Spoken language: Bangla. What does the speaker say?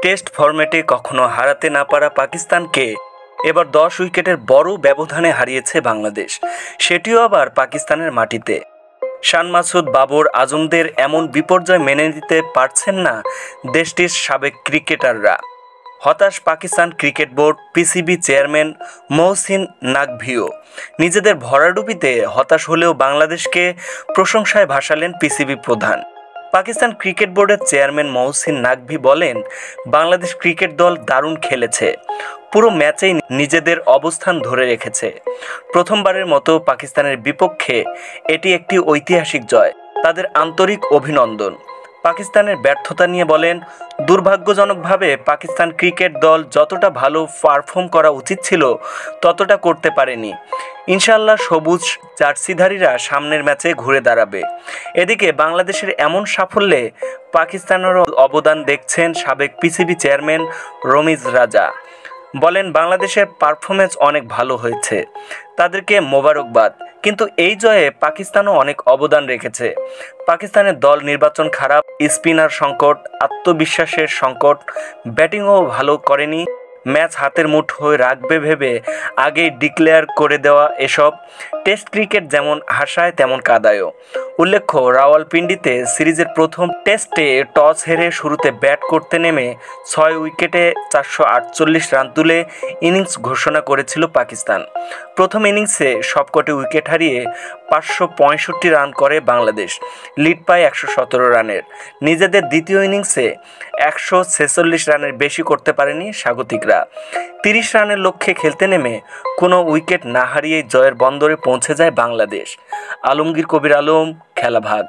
টেস্ট ফরম্যাটে কখনো হারাতে না পারা পাকিস্তানকে এবার 10 উইকেটের বড় ব্যবধানে হারিয়েছে বাংলাদেশ, সেটিও আবার পাকিস্তানের মাটিতে। শান মাসুদ, বাবর আজমদের এমন বিপর্যয় মেনে নিতে পারছেন না দেশটির সাবেক ক্রিকেটাররা। হতাশ Pakistan cricket board, PCB chairman Mohsin নাকভিও। নিজেদের ভরাডুবিতে হতাশ হলেও বাংলাদেশকে প্রশংসায় ভাসালেন পিসিবি প্রধান। পাকিস্তান ক্রিকেট বোর্ডের চেয়ারম্যান মহসিন নাকভি বলেন, বাংলাদেশ ক্রিকেট দল দারুণ খেলেছে, পুরো ম্যাচেই নিজেদের অবস্থান ধরে রেখেছে। প্রথমবারের মতো পাকিস্তানের বিপক্ষে এটি একটি ঐতিহাসিক জয়, তাদের আন্তরিক অভিনন্দন। পাকিস্তানের ব্যর্থতা নিয়ে বলেন, দুর্ভাগ্যজনকভাবে পাকিস্তান ক্রিকেট দল যতটা ভালো পারফর্ম করা উচিত ছিল ততটা করতে পারেনি। ইনশাআল্লাহ সবুজ জার্সিধারীরা সামনের ম্যাচে ঘুরে দাঁড়াবে। এদিকে বাংলাদেশের এমন সাফল্যে পাকিস্তানেরও অবদান দেখছেন সাবেক পিসিবি চেয়ারম্যান রমিজ রাজা। বলেন, বাংলাদেশের পারফরমেন্স অনেক ভালো হয়েছে, তাদেরকে মোবারকবাদ, কিন্তু এই জয়ে পাকিস্তানও অনেক অবদান রেখেছে। পাকিস্তানের দল নির্বাচন খারাপ, স্পিনার সংকট, আত্মবিশ্বাসের সংকট, ব্যাটিংও ভালো করেনি, ম্যাচ হাতের মুঠোয় রাখবে ভেবে আগেই ডিক্লেয়ার করে দেওয়া, এসব টেস্ট ক্রিকেট যেমন হাসায় তেমন কাঁদায়ও। উল্লেখ্য, রাওয়ালপিন্ডিতে সিরিজের প্রথম টেস্টে টস হেরে শুরুতে ব্যাট করতে নেমে 6 উইকেটে 448 রান তুলে ইনিংস ঘোষণা করেছিল পাকিস্তান। প্রথম ইনিংসে সবকটি উইকেট হারিয়ে 565 রান করে বাংলাদেশ, লিড পায় 117 রানের। নিজেদের দ্বিতীয় ইনিংসে 146 রানের বেশি করতে পারেনি স্বাগতিকরা। 30 রানের লক্ষ্যে খেলতে নেমে কোনো উইকেট না হারিয়ে জয়ের বন্দরে পৌঁছে যায় বাংলাদেশ। আলমগীর কবির আলম, খেলা ভাগ।